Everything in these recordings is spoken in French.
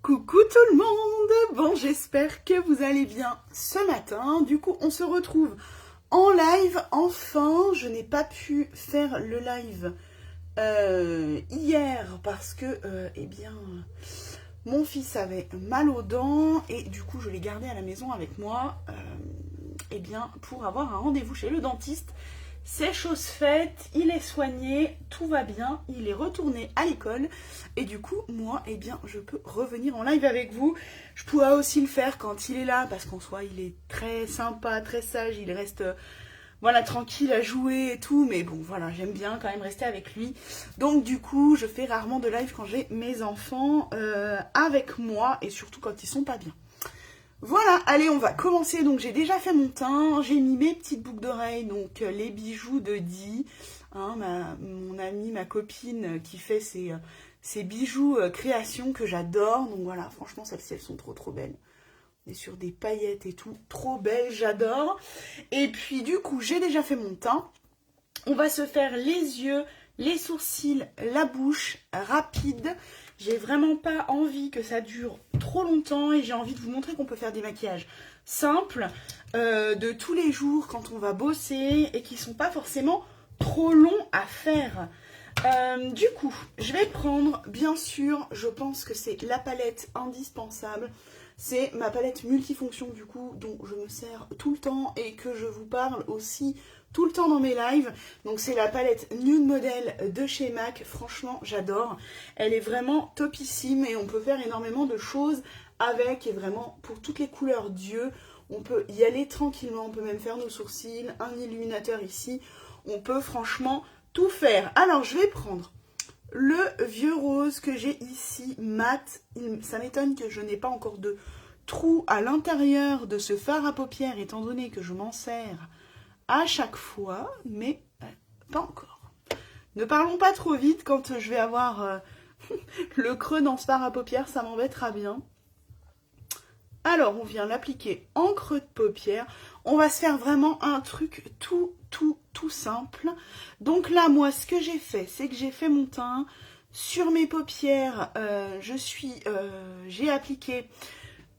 Coucou tout le monde. Bon, j'espère que vous allez bien ce matin. Du coup, on se retrouve en live. Enfin, je n'ai pas pu faire le live hier parce que, mon fils avait mal aux dents et du coup, je l'ai gardé à la maison avec moi pour avoir un rendez-vous chez le dentiste. C'est chose faite, il est soigné, tout va bien, il est retourné à l'école et du coup, moi, je peux revenir en live avec vous. Je pourrais aussi le faire quand il est là parce qu'en soi, il est très sympa, très sage, il reste tranquille à jouer et tout, mais bon, voilà, j'aime bien quand même rester avec lui. Donc du coup, je fais rarement de live quand j'ai mes enfants avec moi et surtout quand ils sont pas bien. Voilà, allez, on va commencer. Donc j'ai déjà fait mon teint, j'ai mis mes petites boucles d'oreilles, donc les bijoux de Di, hein, mon amie, ma copine qui fait ces bijoux création que j'adore. Donc voilà, franchement, celles-ci, elles sont trop belles. On est sur des paillettes et tout, trop belles, j'adore. Et puis du coup, j'ai déjà fait mon teint. On va se faire les yeux, les sourcils, la bouche, rapide. J'ai vraiment pas envie que ça dure trop longtemps et j'ai envie de vous montrer qu'on peut faire des maquillages simples de tous les jours quand on va bosser et qui sont pas forcément trop longs à faire. Du coup, je vais prendre, bien sûr, je pense que c'est la palette indispensable. C'est ma palette multifonction du coup dont je me sers tout le temps et que je vous parle aussi tout le temps dans mes lives. Donc c'est la palette Nude Model de chez MAC. Franchement, j'adore. Elle est vraiment topissime et on peut faire énormément de choses avec. Et vraiment, pour toutes les couleurs d'yeux, on peut y aller tranquillement. On peut même faire nos sourcils, un illuminateur ici. On peut franchement tout faire. Alors, je vais prendre le vieux rose que j'ai ici, mat. Ça m'étonne que je n'ai pas encore de trou à l'intérieur de ce fard à paupières, étant donné que je m'en sers à chaque fois, mais pas encore. Ne parlons pas trop vite quand je vais avoir le creux dans ce fard à paupières, ça m'embêtera bien. Alors, on vient l'appliquer en creux de paupières. On va se faire vraiment un truc tout simple. Donc là, moi, ce que j'ai fait, c'est que j'ai fait mon teint. Sur mes paupières, j'ai appliqué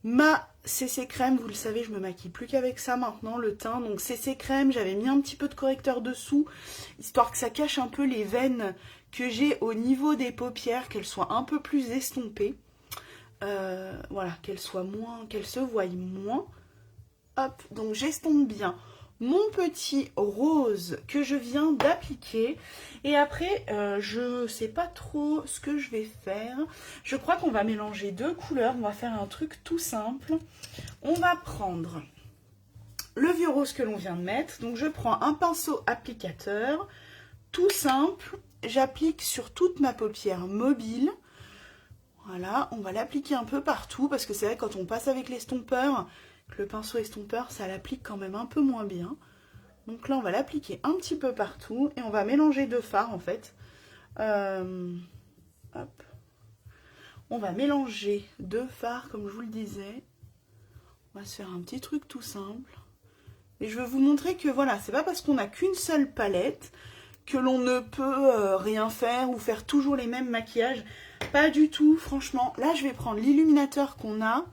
ma CC crème. Vous le savez, je me maquille plus qu'avec ça maintenant, le teint. Donc CC crème, j'avais mis un petit peu de correcteur dessous, histoire que ça cache un peu les veines que j'ai au niveau des paupières, qu'elles soient un peu plus estompées. Voilà, qu'elles se voient moins. Hop, donc j'estompe bien mon petit rose que je viens d'appliquer. Et après, je sais pas trop ce que je vais faire. Je crois qu'on va mélanger deux couleurs. On va faire un truc tout simple. On va prendre le vieux rose que l'on vient de mettre. Donc je prends un pinceau applicateur, tout simple. J'applique sur toute ma paupière mobile. Voilà, on va l'appliquer un peu partout parce que c'est vrai quand on passe avec l'estompeur, le pinceau estompeur, ça l'applique quand même un peu moins bien. Donc là, on va l'appliquer un petit peu partout et on va mélanger deux fards en fait. Hop. On va mélanger deux fards comme je vous le disais. On va se faire un petit truc tout simple. Et je vais vous montrer que voilà, c'est pas parce qu'on n'a qu'une seule palette que l'on ne peut rien faire ou faire toujours les mêmes maquillages. Pas du tout, franchement. Là, je vais prendre l'illuminateur qu'on a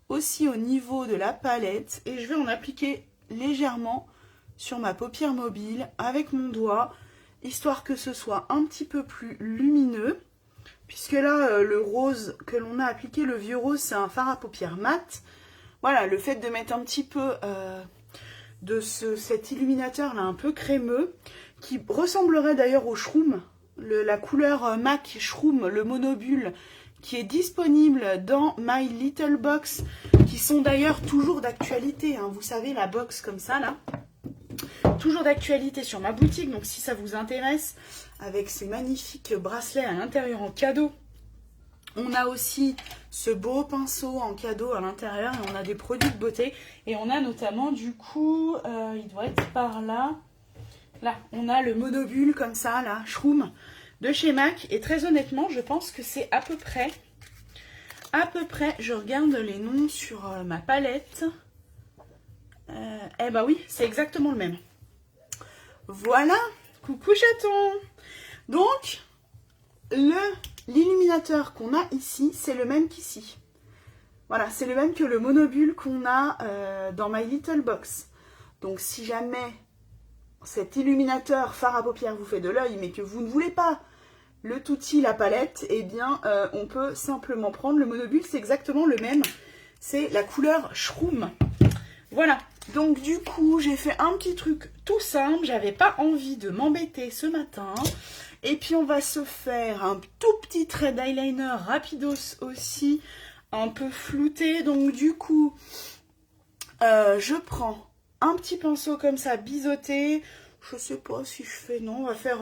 aussi au niveau de la palette et je vais en appliquer légèrement sur ma paupière mobile avec mon doigt, histoire que ce soit un petit peu plus lumineux. Puisque là, le rose que l'on a appliqué, le vieux rose, c'est un fard à paupières mat. Voilà, le fait de mettre un petit peu cet illuminateur là un peu crémeux, qui ressemblerait d'ailleurs au Shroom, la couleur MAC Shroom, le monobule, qui est disponible dans My Little Box, qui sont d'ailleurs toujours d'actualité, hein. Vous savez, la box comme ça, là, toujours d'actualité sur ma boutique, donc si ça vous intéresse, avec ces magnifiques bracelets à l'intérieur en cadeau. On a aussi ce beau pinceau en cadeau à l'intérieur et on a des produits de beauté. Et on a notamment, du coup, il doit être par là. Là, on a le monobule comme ça, là, Shroom, de chez MAC. Et très honnêtement, je pense que c'est à peu près, je regarde les noms sur ma palette. Eh ben oui, c'est exactement le même. Voilà, coucou chaton. Donc, l'illuminateur qu'on a ici, c'est le même qu'ici. Voilà, c'est le même que le monobule qu'on a dans My Little Box. Donc si jamais cet illuminateur fard à paupières vous fait de l'œil, mais que vous ne voulez pas le touti, la palette, eh bien on peut simplement prendre le monobule, c'est exactement le même. C'est la couleur Shroom. Voilà, donc du coup j'ai fait un petit truc tout simple, j'avais pas envie de m'embêter ce matin. Et puis on va se faire un tout petit trait d'eyeliner rapidos aussi, un peu flouté. Donc du coup, je prends un petit pinceau comme ça, biseauté. Je sais pas si je fais, non, on va faire...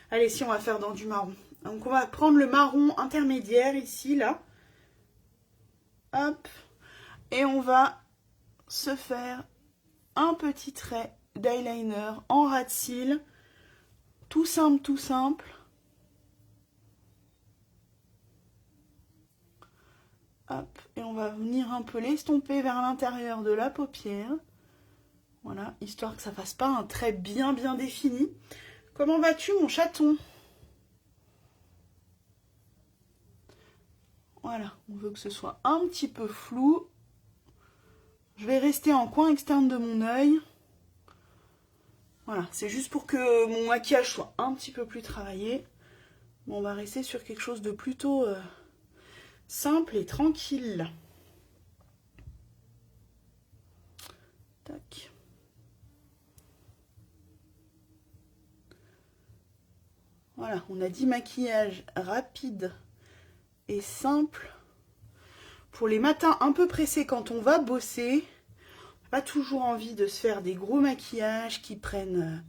Allez, si, on va faire dans du marron. Donc on va prendre le marron intermédiaire ici, là. Hop. Et on va se faire un petit trait d'eyeliner en ras de cils. Tout simple, tout simple. Hop, et on va venir un peu l'estomper vers l'intérieur de la paupière. Voilà, histoire que ça fasse pas un trait bien défini. Comment vas-tu, mon chaton? Voilà, on veut que ce soit un petit peu flou. Je vais rester en coin externe de mon œil. Voilà, c'est juste pour que mon maquillage soit un petit peu plus travaillé. Bon, on va rester sur quelque chose de plutôt simple et tranquille. Tac. Voilà, on a dit maquillage rapide et simple. Pour les matins un peu pressés quand on va bosser, on n'a pas toujours envie de se faire des gros maquillages qui prennent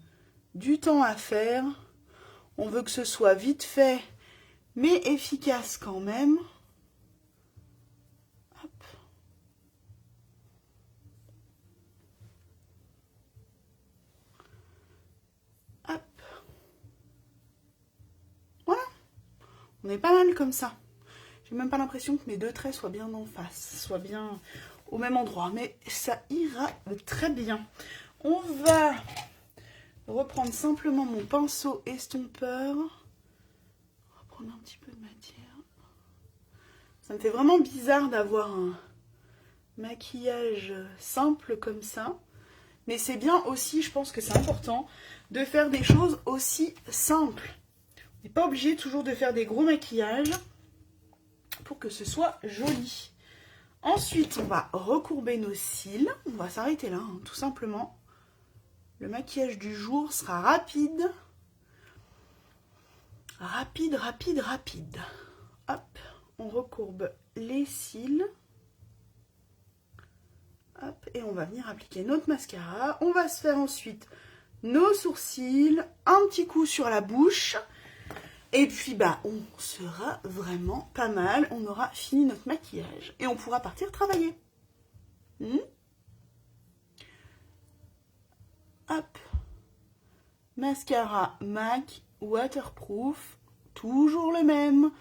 du temps à faire. On veut que ce soit vite fait, mais efficace quand même. Hop. Hop. Voilà. On est pas mal comme ça. J'ai même pas l'impression que mes deux traits soient bien en face, soient bien au même endroit, mais ça ira très bien. On va reprendre simplement mon pinceau estompeur. On va prendre un petit peu de matière. Ça me fait vraiment bizarre d'avoir un maquillage simple comme ça. Mais c'est bien aussi, je pense que c'est important, de faire des choses aussi simples. On n'est pas obligé toujours de faire des gros maquillages pour que ce soit joli. Ensuite, on va recourber nos cils. On va s'arrêter là, hein, tout simplement. Le maquillage du jour sera rapide. Rapide, rapide, rapide. Hop, on recourbe les cils. Hop, et on va venir appliquer notre mascara. On va se faire ensuite nos sourcils, un petit coup sur la bouche. Et puis, bah, on sera vraiment pas mal. On aura fini notre maquillage et on pourra partir travailler. Hop. Mascara MAC waterproof. Toujours le même.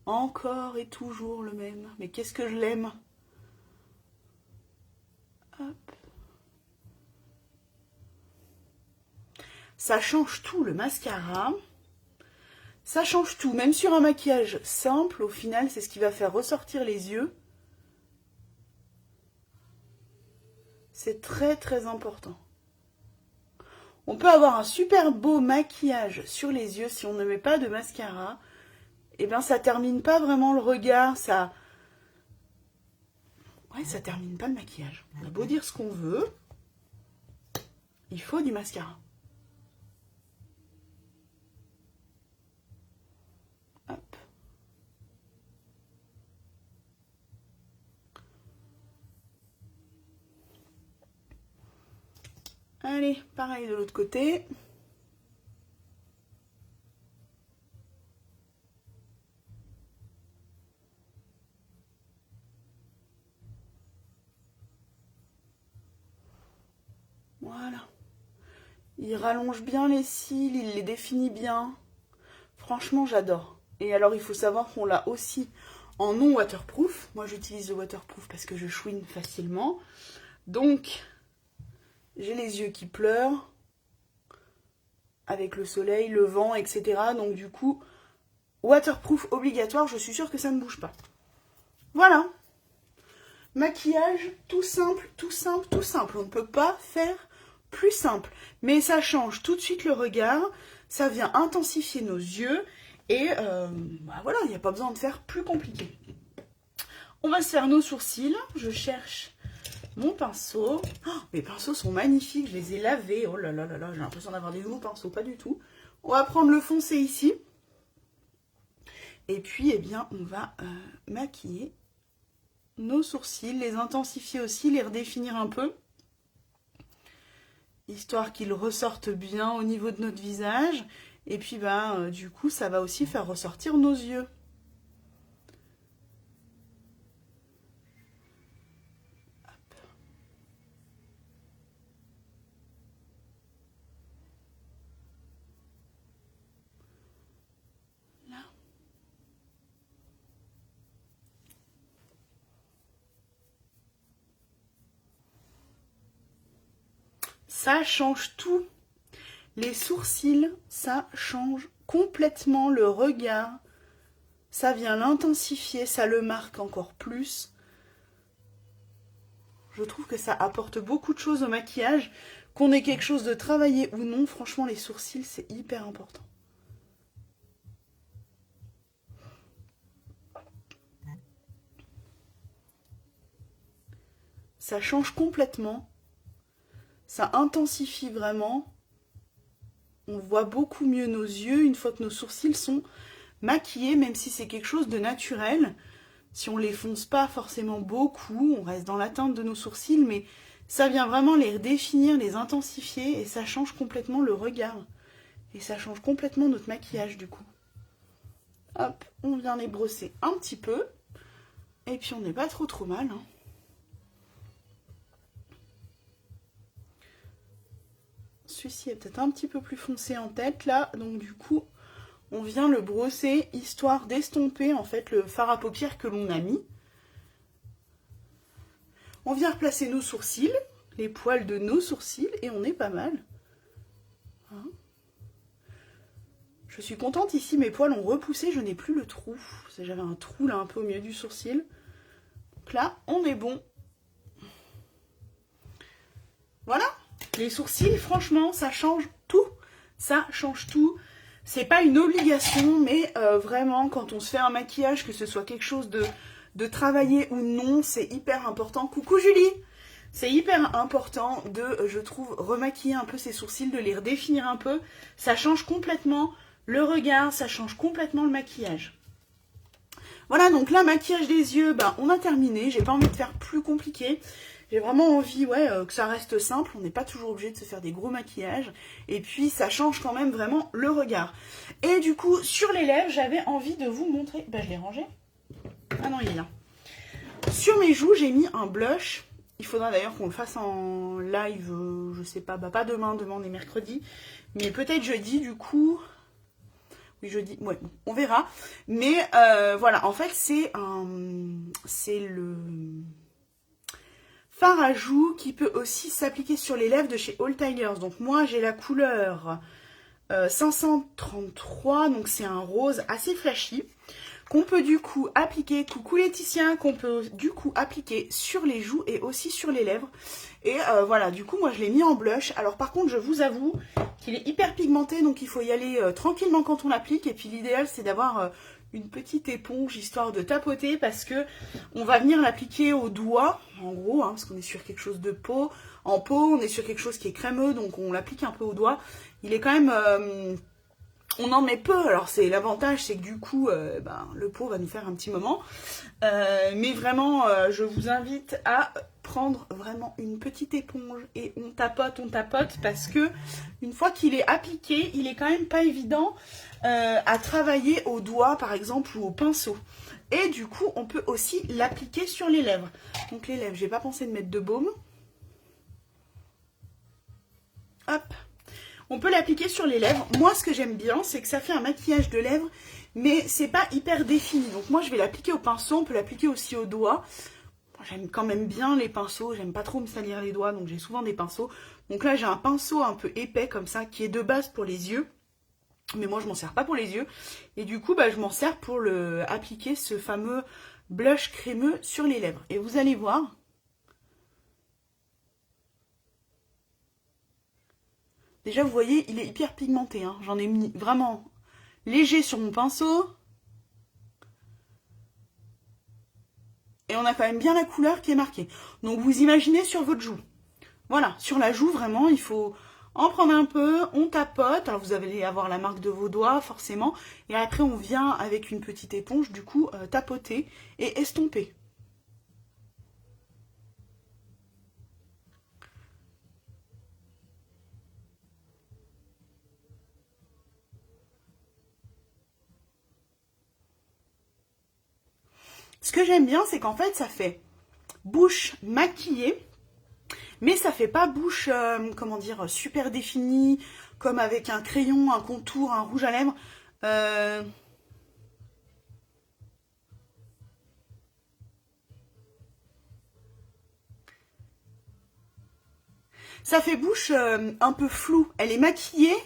Encore et toujours le même. Mais qu'est-ce que je l'aime. Hop. Ça change tout, le mascara. Ça change tout, même sur un maquillage simple, au final, c'est ce qui va faire ressortir les yeux. C'est très très important. On peut avoir un super beau maquillage sur les yeux si on ne met pas de mascara. Et bien ça termine pas vraiment le regard, ça... Ouais, ça termine pas le maquillage. On a beau dire ce qu'on veut, il faut du mascara. Hop. Allez, pareil de l'autre côté. Voilà. Il rallonge bien les cils, il les définit bien. Franchement, j'adore. Et alors, il faut savoir qu'on l'a aussi en non waterproof. Moi, j'utilise le waterproof parce que je chouine facilement. Donc, j'ai les yeux qui pleurent avec le soleil, le vent, etc. Donc, du coup, waterproof obligatoire. Je suis sûre que ça ne bouge pas. Voilà. Maquillage tout simple, tout simple, tout simple. On ne peut pas faire plus simple. Mais ça change tout de suite le regard, ça vient intensifier nos yeux et voilà, il n'y a pas besoin de faire plus compliqué. On va se faire nos sourcils. Je cherche mon pinceau. Oh, mes pinceaux sont magnifiques, je les ai lavés. Oh là là là là, j'ai l'impression d'avoir des nouveaux pinceaux, pas du tout. On va prendre le foncé ici. Et puis, eh bien, on va maquiller nos sourcils, les intensifier aussi, les redéfinir un peu, histoire qu'ils ressortent bien au niveau de notre visage. Et puis, du coup, ça va aussi faire ressortir nos yeux. Hop. Là. Ça change tout. Les sourcils, ça change complètement le regard. Ça vient l'intensifier, ça le marque encore plus. Je trouve que ça apporte beaucoup de choses au maquillage. Qu'on ait quelque chose de travaillé ou non, franchement, les sourcils, c'est hyper important. Ça change complètement. Ça intensifie vraiment. On voit beaucoup mieux nos yeux une fois que nos sourcils sont maquillés, même si c'est quelque chose de naturel. Si on les fonce pas forcément beaucoup, on reste dans la teinte de nos sourcils, mais ça vient vraiment les redéfinir, les intensifier, et ça change complètement le regard. Et ça change complètement notre maquillage du coup. Hop, on vient les brosser un petit peu, et puis on n'est pas trop mal, hein. Celui-ci est peut-être un petit peu plus foncé en tête là, donc du coup on vient le brosser histoire d'estomper en fait le fard à paupières que l'on a mis. On vient replacer nos sourcils, les poils de nos sourcils, et on est pas mal. Hein, je suis contente ici, mes poils ont repoussé, je n'ai plus le trou. J'avais un trou là un peu au milieu du sourcil. Donc là on est bon. Voilà. Les sourcils, franchement, ça change tout. Ça change tout. C'est pas une obligation, mais vraiment, quand on se fait un maquillage, que ce soit quelque chose de travaillé ou non, c'est hyper important. Coucou Julie! C'est hyper important de, je trouve, remaquiller un peu ses sourcils, de les redéfinir un peu. Ça change complètement le regard, ça change complètement le maquillage. Voilà, donc là, maquillage des yeux, on a terminé. J'ai pas envie de faire plus compliqué. J'ai vraiment envie que ça reste simple, on n'est pas toujours obligé de se faire des gros maquillages. Et puis ça change quand même vraiment le regard. Et du coup, sur les lèvres, j'avais envie de vous montrer... je l'ai rangé. Ah non, il est là. Sur mes joues, j'ai mis un blush. Il faudra d'ailleurs qu'on le fasse en live, je sais pas, pas demain, demain on est mercredi. Mais peut-être jeudi, du coup... Oui, jeudi, ouais, bon, on verra. Mais voilà, en fait, c'est le... fard à joues qui peut aussi s'appliquer sur les lèvres de chez All Tigers. Donc moi j'ai la couleur 533, donc c'est un rose assez flashy, qu'on peut du coup appliquer, coucou Laetitia, qu'on peut du coup appliquer sur les joues et aussi sur les lèvres. Et voilà, du coup moi je l'ai mis en blush. Alors par contre je vous avoue qu'il est hyper pigmenté, donc il faut y aller tranquillement quand on l'applique. Et puis l'idéal c'est d'avoir... une petite éponge histoire de tapoter, parce que on va venir l'appliquer au doigt en gros, hein, parce qu'on est sur quelque chose de peau, en peau, on est sur quelque chose qui est crémeux, donc on l'applique un peu au doigt. Il est quand même, on en met peu, alors c'est l'avantage, c'est que du coup le pot va nous faire un petit moment, mais vraiment je vous invite à prendre vraiment une petite éponge et on tapote, parce que une fois qu'il est appliqué, il est quand même pas évident à travailler au doigt par exemple ou au pinceau. Et du coup on peut aussi l'appliquer sur les lèvres. Donc les lèvres, j'ai pas pensé de mettre de baume. Hop, on peut l'appliquer sur les lèvres. Moi ce que j'aime bien, c'est que ça fait un maquillage de lèvres, mais c'est pas hyper défini. Donc moi je vais l'appliquer au pinceau, on peut l'appliquer aussi au doigt. J'aime quand même bien les pinceaux, j'aime pas trop me salir les doigts, donc j'ai souvent des pinceaux. Donc là j'ai un pinceau un peu épais comme ça, qui est de base pour les yeux. Mais moi je m'en sers pas pour les yeux. Et du coup je m'en sers pour appliquer ce fameux blush crémeux sur les lèvres. Et vous allez voir, déjà vous voyez, il est hyper pigmenté, hein. J'en ai mis vraiment léger sur mon pinceau. Et on a quand même bien la couleur qui est marquée. Donc vous imaginez sur votre joue. Voilà, sur la joue, vraiment, il faut en prendre un peu, on tapote. Alors vous allez avoir la marque de vos doigts, forcément. Et après, on vient avec une petite éponge, du coup, tapoter et estomper. Ce que j'aime bien, c'est qu'en fait, ça fait bouche maquillée, mais ça fait pas bouche, comment dire, super définie, comme avec un crayon, un contour, un rouge à lèvres. Ça fait bouche un peu floue. Elle est maquillée,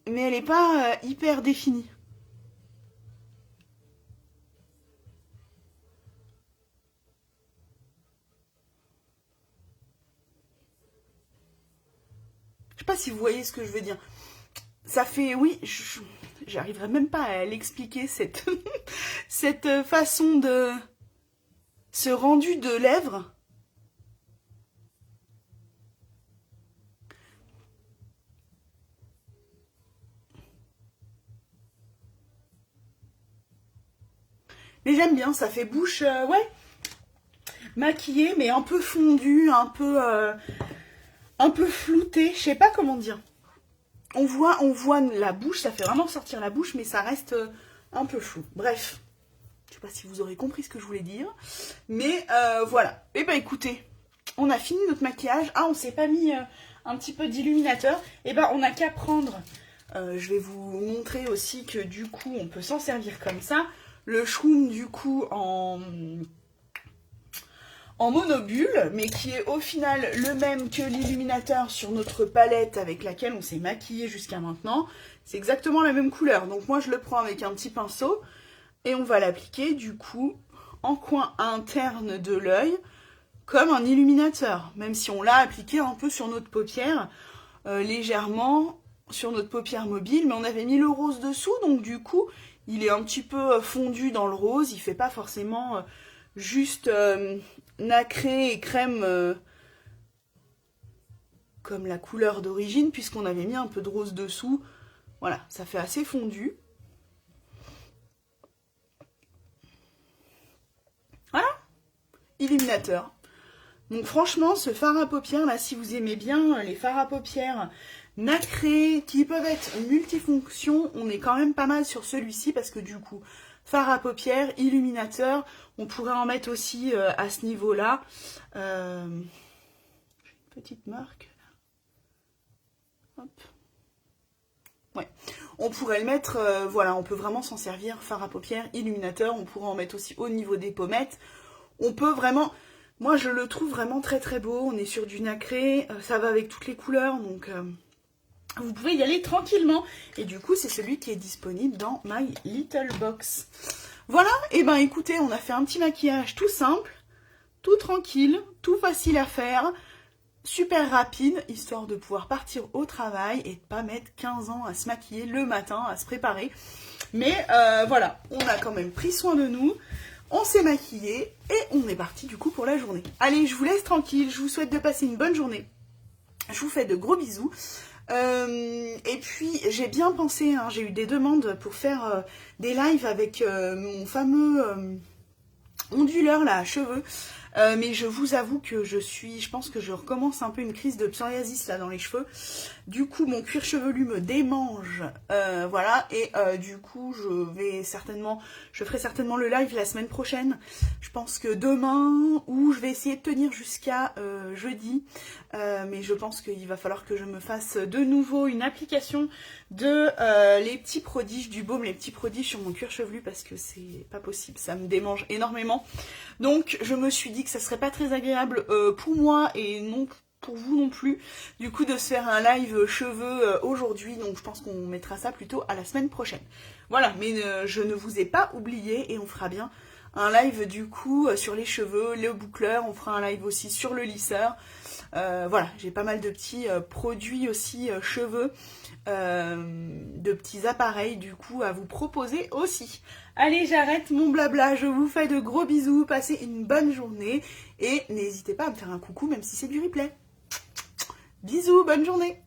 mais elle n'est pas hyper définie. Je sais pas si vous voyez ce que je veux dire. Ça fait, oui, j'arriverai même pas à l'expliquer, cette, cette façon de... ce rendu de lèvres. Mais j'aime bien, ça fait bouche, ouais, maquillée, mais un peu fondue, un peu floutée, je sais pas comment dire. On voit la bouche, ça fait vraiment sortir la bouche, mais ça reste un peu flou. Bref, je sais pas si vous aurez compris ce que je voulais dire, mais voilà. Et bah écoutez, on a fini notre maquillage. Ah, on s'est pas mis un petit peu d'illuminateur. Et bah on n'a qu'à prendre, je vais vous montrer aussi que du coup on peut s'en servir comme ça. Le shroom du coup en monobule, mais qui est au final le même que l'illuminateur sur notre palette avec laquelle on s'est maquillé jusqu'à maintenant. C'est exactement la même couleur. Donc moi je le prends avec un petit pinceau et on va l'appliquer du coup en coin interne de l'œil comme un illuminateur. Même si on l'a appliqué un peu sur notre paupière, légèrement sur notre paupière mobile, mais on avait mis le rose dessous, donc du coup il est un petit peu fondu dans le rose, il fait pas forcément juste nacré et crème comme la couleur d'origine, puisqu'on avait mis un peu de rose dessous. Voilà, ça fait assez fondu. Voilà, illuminateur. Donc franchement, ce fard à paupières, là, si vous aimez bien les fards à paupières nacrés, qui peuvent être multifonctions, on est quand même pas mal sur celui-ci, parce que du coup, fard à paupières, illuminateur, on pourrait en mettre aussi à ce niveau-là. J'ai une petite marque. Hop. Ouais. On pourrait le mettre, voilà, on peut vraiment s'en servir, fard à paupières, illuminateur, on pourrait en mettre aussi au niveau des pommettes. On peut vraiment, moi je le trouve vraiment très très beau, on est sur du nacré, ça va avec toutes les couleurs, donc vous pouvez y aller tranquillement. Et du coup c'est celui qui est disponible dans My Little Box. Voilà, et ben écoutez, on a fait un petit maquillage tout simple, tout tranquille, tout facile à faire, super rapide, histoire de pouvoir partir au travail et de pas mettre 15 ans à se maquiller le matin, à se préparer. Mais voilà, on a quand même pris soin de nous, on s'est maquillé et on est parti du coup pour la journée. Allez, je vous laisse tranquille, je vous souhaite de passer une bonne journée. Je vous fais de gros bisous. Et puis j'ai bien pensé, hein, j'ai eu des demandes pour faire des lives avec mon fameux onduleur là à cheveux. Mais je vous avoue que je pense que je recommence un peu une crise de psoriasis là dans les cheveux. Du coup, mon cuir chevelu me démange, voilà. Et du coup, je ferai certainement le live la semaine prochaine. Je pense que demain, ou je vais essayer de tenir jusqu'à jeudi. Mais je pense qu'il va falloir que je me fasse de nouveau une application de les petits prodiges, du baume, les petits prodiges sur mon cuir chevelu, parce que c'est pas possible, ça me démange énormément. Donc je me suis dit que ça serait pas très agréable pour moi et non pour vous non plus, du coup, de se faire un live cheveux aujourd'hui. Donc, je pense qu'on mettra ça plutôt à la semaine prochaine. Voilà, mais je ne vous ai pas oublié et on fera bien un live du coup sur les cheveux, les boucleurs. On fera un live aussi sur le lisseur. Voilà, j'ai pas mal de petits produits aussi cheveux, de petits appareils du coup à vous proposer aussi. Allez, j'arrête mon blabla, je vous fais de gros bisous, passez une bonne journée et n'hésitez pas à me faire un coucou même si c'est du replay. Bisous, bonne journée.